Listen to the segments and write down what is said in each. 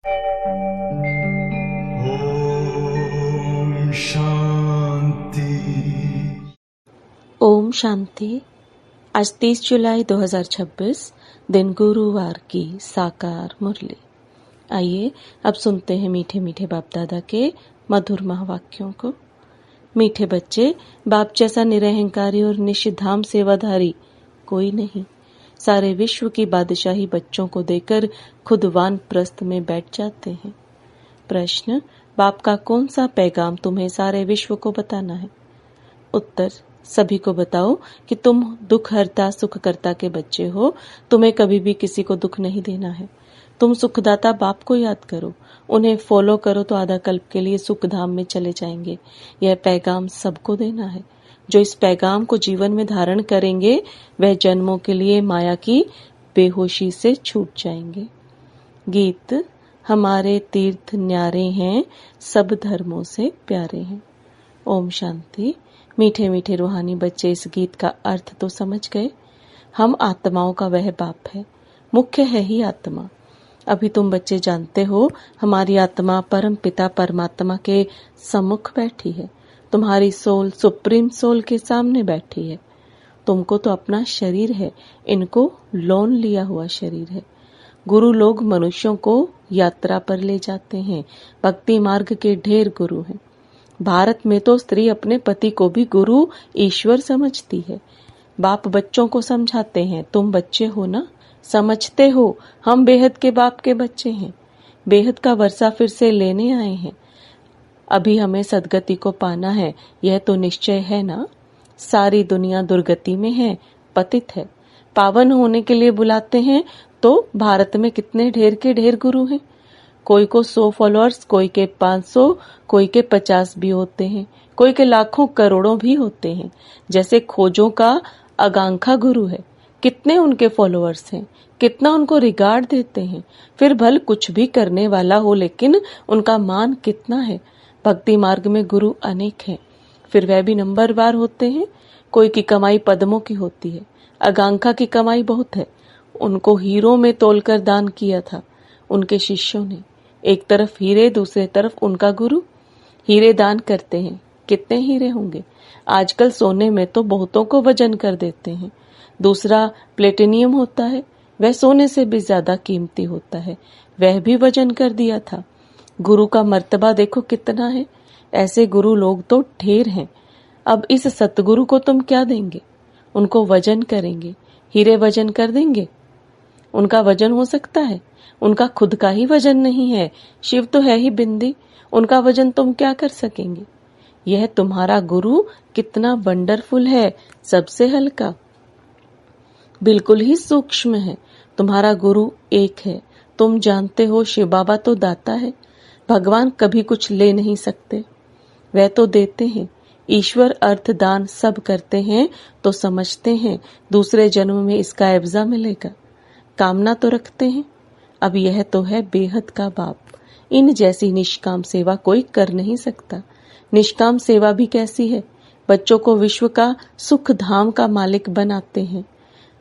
ओम शांति। ओम शांति। आज 30 जुलाई 2026 दिन गुरुवार की साकार मुरली। आइए अब सुनते हैं मीठे मीठे बाप दादा के मधुर महावाक्यों को। मीठे बच्चे, बाप जैसा निरहंकारी और निष्धाम सेवाधारी कोई नहीं। सारे विश्व की बादशाही बच्चों को देकर खुद वानप्रस्थ में बैठ जाते हैं। प्रश्न, बाप का कौन सा पैगाम तुम्हें सारे विश्व को बताना है? उत्तर, सभी को बताओ कि तुम दुख हरता सुखकर्ता के बच्चे हो। तुम्हें कभी भी किसी को दुख नहीं देना है। तुम सुखदाता बाप को याद करो, उन्हें फॉलो करो तो आधा कल्प के लिए सुख धाम में चले जाएंगे। यह पैगाम सबको देना है। जो इस पैगाम को जीवन में धारण करेंगे वह जन्मों के लिए माया की बेहोशी से छूट जाएंगे। गीत, हमारे तीर्थ न्यारे हैं, सब धर्मों से प्यारे हैं। ओम शांति। मीठे मीठे रूहानी बच्चे, इस गीत का अर्थ तो समझ गए। हम आत्माओं का वह बाप है, मुख्य है ही आत्मा। अभी तुम बच्चे जानते हो, हमारी आत्मा परम पिता परमात्मा के सम्मुख बैठी है। तुम्हारी सोल सुप्रीम सोल के सामने बैठी है। तुमको तो अपना शरीर है, इनको लोन लिया हुआ शरीर है। गुरु लोग मनुष्यों को यात्रा पर ले जाते हैं। भक्ति मार्ग के ढेर गुरु हैं। भारत में तो स्त्री अपने पति को भी गुरु ईश्वर समझती है। बाप बच्चों को समझाते हैं, तुम बच्चे हो ना, समझते हो हम बेहद के बाप के बच्चे हैं। बेहद का वर्षा फिर से लेने आए हैं। अभी हमें सदगति को पाना है, यह तो निश्चय है ना। सारी दुनिया दुर्गति में है, पतित है। पावन होने के लिए बुलाते हैं तो भारत में कितने ढेर के ढेर गुरु हैं। कोई को 100 फॉलोअर्स, कोई के 500, कोई के 50 भी होते हैं, कोई के लाखों करोड़ों भी होते हैं। जैसे खोजों का आकांक्षा गुरु है, कितने उनके फॉलोअर्स हैं, कितना उनको रिगार्ड देते हैं। फिर भल कुछ भी करने वाला हो, लेकिन उनका मान कितना है। भक्ति मार्ग में गुरु अनेक हैं, फिर वह भी नंबरवार होते हैं। कोई की कमाई पद्मों की होती है, आकांक्षा की कमाई बहुत है। उनको हीरों में तोलकर दान किया था उनके शिष्यों ने। एक तरफ हीरे, दूसरे तरफ उनका गुरु। हीरे दान करते हैं, कितने हीरे होंगे। आजकल सोने में तो बहुतों को वजन कर देते हैं। दूसरा प्लेटिनियम होता है, वह सोने से भी ज्यादा कीमती होता है, वह भी वजन कर दिया था। गुरु का मर्तबा देखो कितना है। ऐसे गुरु लोग तो ढेर हैं। अब इस सतगुरु को तुम क्या देंगे? उनको वजन करेंगे, हीरे वजन कर देंगे? उनका वजन हो सकता है? उनका खुद का ही वजन नहीं है। शिव तो है ही बिंदी, उनका वजन तुम क्या कर सकेंगे? यह तुम्हारा गुरु कितना वंडरफुल है, सबसे हल्का, बिल्कुल ही सूक्ष्म है। तुम्हारा गुरु एक है। तुम जानते हो शिव बाबा तो दाता है। भगवान कभी कुछ ले नहीं सकते, वह तो देते हैं। ईश्वर अर्थ दान सब करते हैं तो समझते हैं दूसरे जन्म में इसका एवजा मिलेगा। कामना तो रखते हैं। अब यह तो है बेहद का बाप। इन जैसी निष्काम सेवा कोई कर नहीं सकता। निष्काम सेवा भी कैसी है? बच्चों को विश्व का सुख धाम का मालिक बनाते हैं।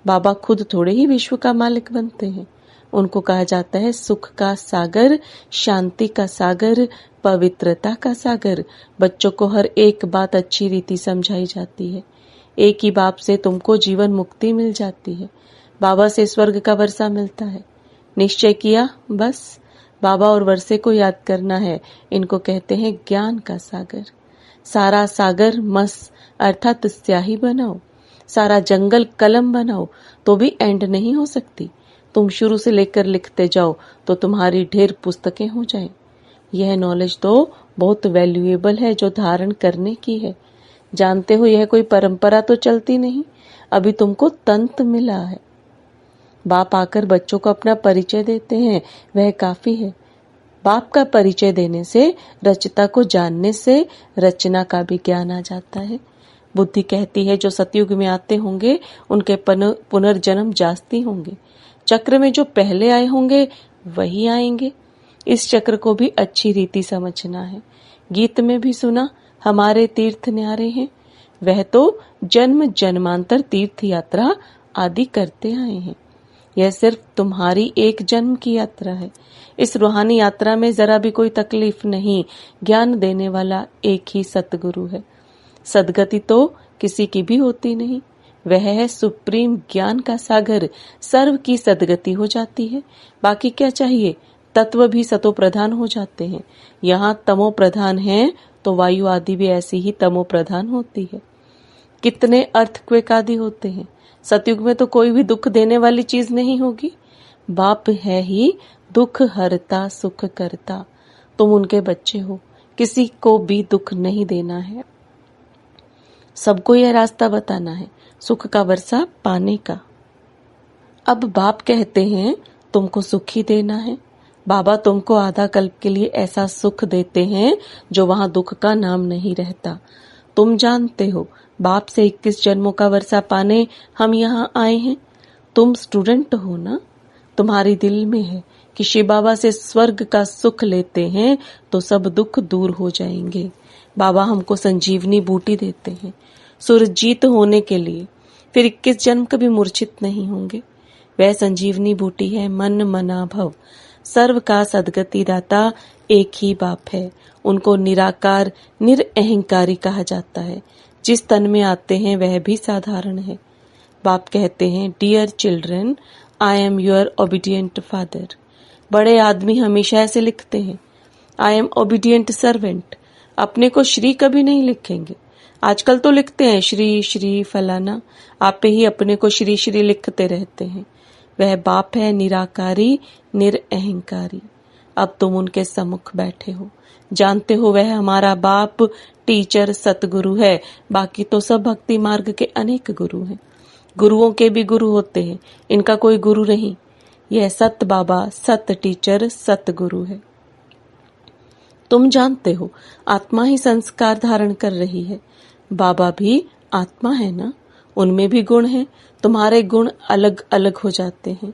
बाबा खुद थोड़े ही विश्व का मालिक बनते हैं। उनको कहा जाता है सुख का सागर, शांति का सागर, पवित्रता का सागर। बच्चों को हर एक बात अच्छी रीति समझाई जाती है। एक ही बाप से तुमको जीवन मुक्ति मिल जाती है। बाबा से स्वर्ग का वर्षा मिलता है। निश्चय किया, बस बाबा और वर्षे को याद करना है। इनको कहते हैं ज्ञान का सागर। सारा सागर मस अर्थात स्याही बनाओ, सारा जंगल कलम बनाओ तो भी एंड नहीं हो सकती। तुम शुरू से लेकर लिखते जाओ तो तुम्हारी ढेर पुस्तकें हो जाएं। यह नॉलेज तो बहुत वैल्यूएबल है जो धारण करने की है। जानते हो यह कोई परंपरा तो चलती नहीं, अभी तुमको तंत्र मिला है। बाप आकर बच्चों को अपना परिचय देते हैं, वह काफी है। बाप का परिचय देने से, रचता को जानने से रचना का भी ज्ञान आ जाता है। बुद्धि कहती है जो सतयुग में आते होंगे उनके पुनर्जन्म जास्ती होंगे। चक्र में जो पहले आए होंगे वही आएंगे। इस चक्र को भी अच्छी रीति समझना है। गीत में भी सुना, हमारे तीर्थ न्यारे हैं। वह तो जन्म जन्मांतर तीर्थ यात्रा आदि करते आए हैं। यह सिर्फ तुम्हारी एक जन्म की यात्रा है। इस रूहानी यात्रा में जरा भी कोई तकलीफ नहीं। ज्ञान देने वाला एक ही सतगुरु है। सदगति तो किसी की भी होती नहीं, वह है सुप्रीम ज्ञान का सागर। सर्व की सदगति हो जाती है। बाकी क्या चाहिए? तत्व भी सतो प्रधान हो जाते हैं। यहाँ तमो प्रधान है तो वायु आदि भी ऐसी ही तमो प्रधान होती है। कितने अर्थक्वेक आदि होते हैं। सतयुग में तो कोई भी दुख देने वाली चीज नहीं होगी। बाप है ही दुख हरता सुख करता। तुम उनके बच्चे हो, किसी को भी दुख नहीं देना है। सबको यह रास्ता बताना है, सुख का वर्षा पाने का। अब बाप कहते हैं तुमको सुख ही देना है। बाबा तुमको आधा कल्प के लिए ऐसा सुख देते हैं जो वहां दुख का नाम नहीं रहता। तुम जानते हो बाप से 21 जन्मों का वर्षा पाने हम यहाँ आए हैं। तुम स्टूडेंट हो ना, तुम्हारी दिल में है कि शिव बाबा से स्वर्ग का सुख लेते हैं तो सब दुख दूर हो जाएंगे। बाबा हमको संजीवनी बूटी देते हैं सुरजीत होने के लिए, फिर 21 जन्म कभी मूर्छित नहीं होंगे। वह संजीवनी बूटी है मन मना भव। सर्व का सदगति दाता एक ही बाप है। उनको निराकार निरअहंकारी कहा जाता है। जिस तन में आते हैं वह भी साधारण है। बाप कहते हैं dear children, I am your obedient father. बड़े आदमी हमेशा ऐसे लिखते हैं, आई एम ओबीडियंट सर्वेंट। अपने को श्री कभी नहीं लिखेंगे। आजकल तो लिखते हैं श्री श्री फलाना, आप ही अपने को श्री श्री लिखते रहते हैं। वह बाप है निराकारी निरअहंकारी। अब तुम उनके सम्मुख बैठे हो, जानते हो वह हमारा बाप टीचर सतगुरु है। बाकी तो सब भक्ति मार्ग के अनेक गुरु हैं। गुरुओं के भी गुरु होते हैं, इनका कोई गुरु नहीं। यह सत बाबा सत टीचर सतगुरु है। तुम जानते हो आत्मा ही संस्कार धारण कर रही है। बाबा भी आत्मा है ना, उनमें भी गुण हैं। तुम्हारे गुण अलग अलग हो जाते हैं।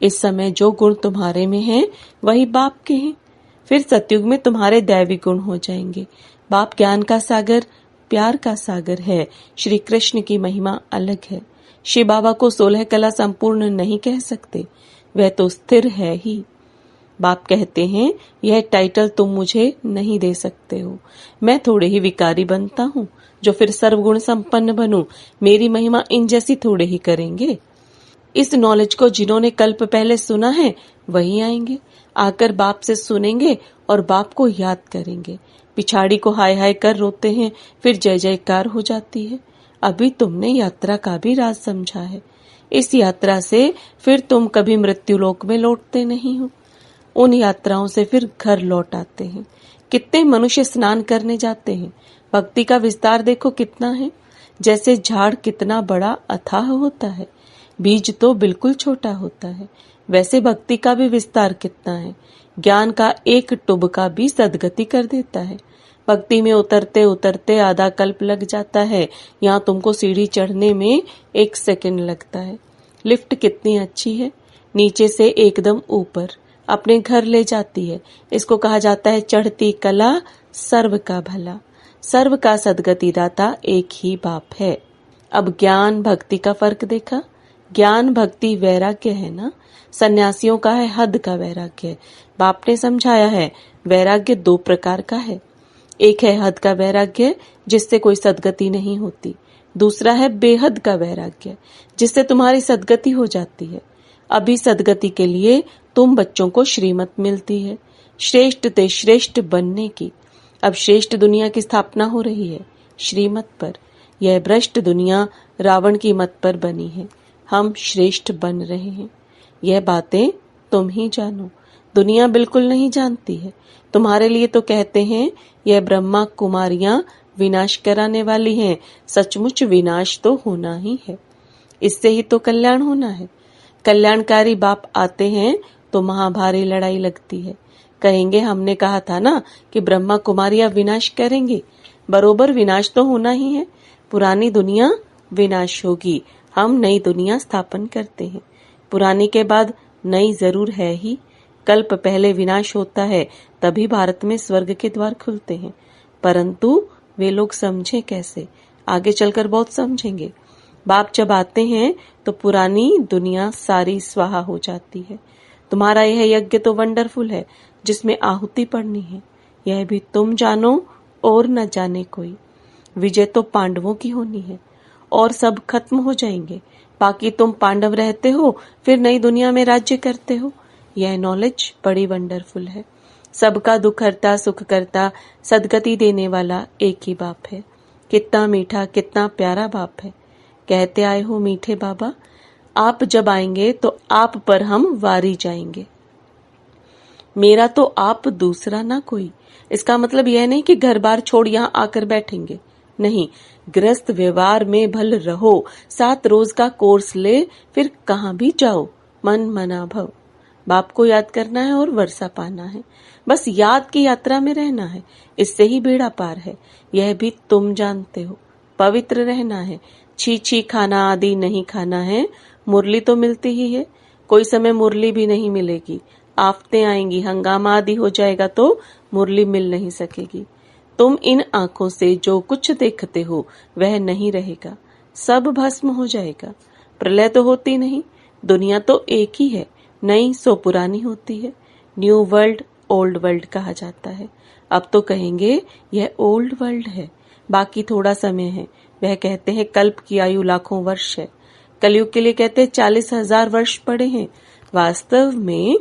इस समय जो गुण तुम्हारे में हैं वही बाप के हैं। फिर सतयुग में तुम्हारे दैवी गुण हो जाएंगे। बाप ज्ञान का सागर प्यार का सागर है। श्री कृष्ण की महिमा अलग है। शिव बाबा को 16 कला संपूर्ण नहीं कह सकते, वह तो स्थिर है ही। बाप कहते हैं यह टाइटल तुम मुझे नहीं दे सकते हो। मैं थोड़े ही विकारी बनता हूँ जो फिर सर्वगुण संपन्न बनूं। मेरी महिमा इन जैसी थोड़े ही करेंगे। इस नॉलेज को जिन्होंने कल्प पहले सुना है वही आएंगे, आकर बाप से सुनेंगे और बाप को याद करेंगे। पिछाड़ी को हाय हाय कर रोते हैं, फिर जय जयकार हो जाती है। अभी तुमने यात्रा का भी राज समझा है। इस यात्रा से फिर तुम कभी मृत्युलोक में लौटते नहीं हो। उन यात्राओं से फिर घर लौट आते हैं। कितने मनुष्य स्नान करने जाते हैं। भक्ति का विस्तार देखो कितना है। जैसे झाड़ कितना बड़ा अथाह होता है, बीज तो बिल्कुल छोटा होता है, वैसे भक्ति का भी विस्तार कितना है। ज्ञान का एक टुबका भी सदगति कर देता है। भक्ति में उतरते उतरते आधा कल्प लग जाता है। यहाँ तुमको सीढ़ी चढ़ने में 1 सेकंड लगता है। लिफ्ट कितनी अच्छी है, नीचे से एकदम ऊपर अपने घर ले जाती है। इसको कहा जाता है चढ़ती कला सर्व का भला। सर्व का सदगति दाता एक ही बाप है। अब ज्ञान भक्ति का फर्क देखा। ज्ञान भक्ति वैराग्य है ना, सन्यासियों का है हद का वैराग्य। बाप ने समझाया है वैराग्य 2 प्रकार का है। एक है हद का वैराग्य जिससे कोई सदगति नहीं होती, दूसरा है बेहद का वैराग्य जिससे तुम्हारी सदगति हो जाती है। अभी सदगति के लिए तुम बच्चों को श्रीमत मिलती है, श्रेष्ठ ते श्रेष्ठ बनने की। अब श्रेष्ठ दुनिया की स्थापना हो रही है श्रीमत पर। यह भ्रष्ट दुनिया रावण की मत पर बनी है। हम श्रेष्ठ बन रहे हैं। यह बातें तुम ही जानो, दुनिया बिल्कुल नहीं जानती है। तुम्हारे लिए तो कहते हैं यह ब्रह्मा कुमारियां विनाश कराने वाली हैं। सचमुच विनाश तो होना ही है, इससे ही तो कल्याण होना है। कल्याणकारी बाप आते हैं तो महाभारी लड़ाई लगती है। कहेंगे हमने कहा था ना कि ब्रह्मा कुमारियां विनाश करेंगे। बरोबर विनाश तो होना ही है। पुरानी दुनिया विनाश होगी, हम नई दुनिया स्थापन करते हैं। पुरानी के बाद नई जरूर है ही। कल्प पहले विनाश होता है, तभी भारत में स्वर्ग के द्वार खुलते हैं। परंतु वे लोग समझे कैसे, आगे चलकर बहुत समझेंगे। बाप जब आते हैं तो पुरानी दुनिया सारी स्वाहा हो जाती है। तुम्हारा यह यज्ञ तो वंडरफुल है जिसमें आहुति पड़नी है, यह भी तुम जानो और न जाने कोई। विजय तो पांडवों की होनी है और सब खत्म हो जाएंगे, बाकी तुम पांडव रहते हो, फिर नई दुनिया में राज्य करते हो। यह नॉलेज बड़ी वंडरफुल है। सबका दुख हरता, सुख करता, सदगति देने वाला एक ही बाप है। कितना मीठा, कितना प्यारा बाप है। कहते आए हो मीठे बाबा, आप जब आएंगे तो आप पर हम वारी जाएंगे। मेरा तो आप दूसरा ना कोई। इसका मतलब यह नहीं कि घर बार छोड़ यहाँ आकर बैठेंगे, नहीं। गृहस्थ व्यवहार में भल रहो, 7 रोज का कोर्स ले, फिर कहाँ भी जाओ, मन मना भव। बाप को याद करना है और वर्षा पाना है, बस याद की यात्रा में रहना है, इससे ही बेड़ा पार है। यह भी तुम जानते हो। पवित्र रहना है, छी छी खाना आदि नहीं खाना है। मुरली तो मिलती ही है, कोई समय मुरली भी नहीं मिलेगी। आफतें आएंगी, हंगामा आदि हो जाएगा तो मुरली मिल नहीं सकेगी। तुम इन आंखों से जो कुछ देखते हो वह नहीं रहेगा, सब भस्म हो जाएगा। प्रलय तो होती नहीं, दुनिया तो एक ही है, नई सो पुरानी होती है। न्यू वर्ल्ड ओल्ड वर्ल्ड कहा जाता है। अब तो कहेंगे यह ओल्ड वर्ल्ड है, बाकी थोड़ा समय है। वह कहते हैं कल्प की आयु लाखों वर्ष है, कलयुग के लिए कहते हैं 40,000 वर्ष पड़े हैं, वास्तव में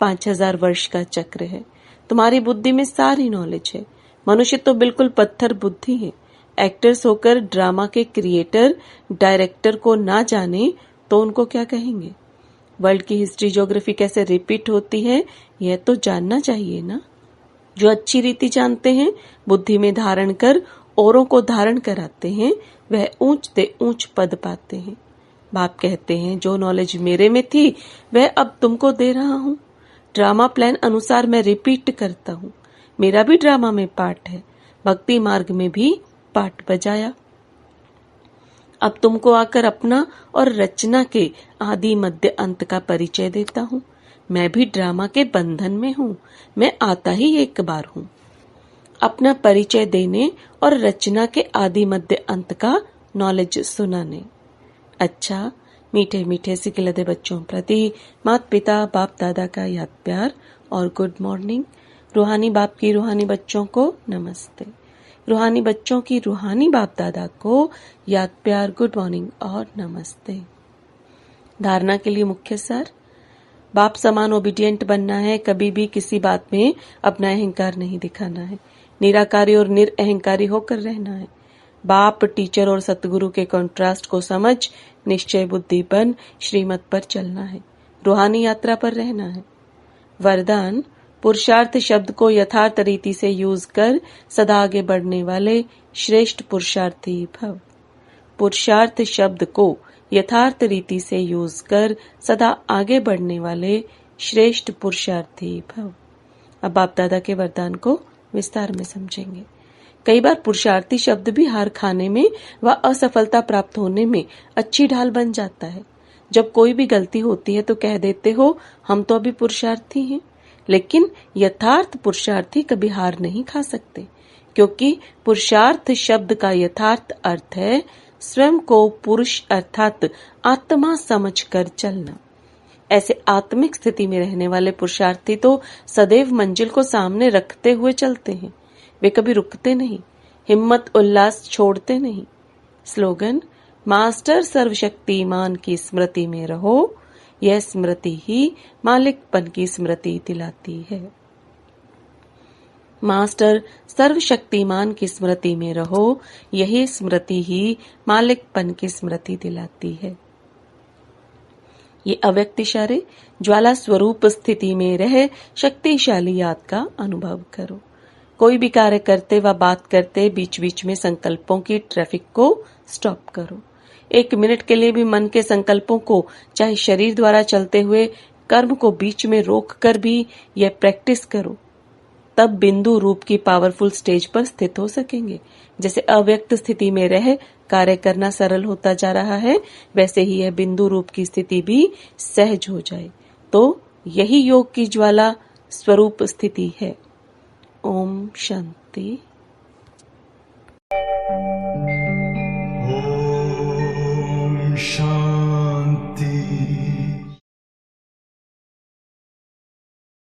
5,000 वर्ष का चक्र है। तुम्हारी बुद्धि में सारी नॉलेज है। मनुष्य तो बिल्कुल पत्थर बुद्धि है। एक्टर्स होकर ड्रामा के क्रिएटर डायरेक्टर को ना जाने तो उनको क्या कहेंगे। वर्ल्ड की हिस्ट्री ज्योग्राफी कैसे रिपीट होती है यह तो जानना चाहिए ना। जो अच्छी रीति जानते हैं, बुद्धि में धारण कर औरों को धारण कराते हैं, वह ऊंच से ऊंच पद पाते हैं। बाप कहते हैं जो नॉलेज मेरे में थी वह अब तुमको दे रहा हूँ। ड्रामा प्लान अनुसार मैं रिपीट करता हूँ। मेरा भी ड्रामा में पार्ट है, भक्ति मार्ग में भी पार्ट बजाया। अब तुमको आकर अपना और रचना के आदि मध्य अंत का परिचय देता हूँ। मैं भी ड्रामा के बंधन में हूँ, मैं आता ही एक बार हूँ। अपना परिचय देने और रचना के आदि मध्य अंत का नॉलेज सुनाने। अच्छा, मीठे मीठे सिकिलदे बच्चों प्रति माता पिता बाप दादा का याद प्यार और गुड मॉर्निंग। रूहानी बाप की रूहानी बच्चों को नमस्ते। रूहानी बच्चों की रूहानी बाप दादा को याद प्यार, गुड मॉर्निंग और नमस्ते। धारणा के लिए मुख्य सार, बाप समान ओबीडियंट बनना है, कभी भी किसी बात में अपना अहंकार नहीं दिखाना है, निराकारी और निरअहंकारी होकर रहना है। बाप, टीचर और सतगुरु के कॉन्ट्रास्ट को समझ निश्चय बुद्धि बन श्रीमत पर चलना है, रूहानी यात्रा पर रहना है। वरदान, पुरुषार्थ शब्द को यथार्थ रीति से यूज कर सदा आगे बढ़ने वाले श्रेष्ठ पुरुषार्थी भव। पुरुषार्थ शब्द को यथार्थ रीति से यूज कर सदा आगे बढ़ने वाले श्रेष्ठ पुरुषार्थी भव। अब बाप दादा के वरदान को विस्तार में समझेंगे। कई बार पुरुषार्थी शब्द भी हार खाने में व असफलता प्राप्त होने में अच्छी ढाल बन जाता है। जब कोई भी गलती होती है तो कह देते हो हम तो अभी पुरुषार्थी हैं, लेकिन यथार्थ पुरुषार्थी कभी हार नहीं खा सकते, क्योंकि पुरुषार्थ शब्द का यथार्थ अर्थ है स्वयं को पुरुष अर्थात आत्मा समझकर चलना। ऐसे आत्मिक स्थिति में रहने वाले पुरुषार्थी तो सदैव मंजिल को सामने रखते हुए चलते हैं, वे कभी रुकते नहीं, हिम्मत उल्लास छोड़ते नहीं। स्लोगन, मास्टर सर्वशक्तिमान की स्मृति में रहो, यह स्मृति ही मालिकपन की स्मृति दिलाती है। मास्टर सर्वशक्तिमान की स्मृति में रहो, यही स्मृति ही मालिकपन की स्मृति दिलाती है। ये अव्यक्त इशारे ज्वाला स्वरूप स्थिति में रह शक्तिशाली याद का अनुभव करो। कोई भी कार्य करते व बात करते बीच बीच में संकल्पों की ट्रैफिक को स्टॉप करो। 1 मिनट के लिए भी मन के संकल्पों को, चाहे शरीर द्वारा चलते हुए कर्म को बीच में रोक कर भी यह प्रैक्टिस करो, तब बिंदु रूप की पावरफुल स्टेज पर स्थित हो सकेंगे। जैसे अव्यक्त स्थिति में रह कार्य करना सरल होता जा रहा है, वैसे ही यह बिंदु रूप की स्थिति भी सहज हो जाए, तो यही योग की ज्वाला स्वरूप स्थिति है। ओम शांति। ॐ शांति।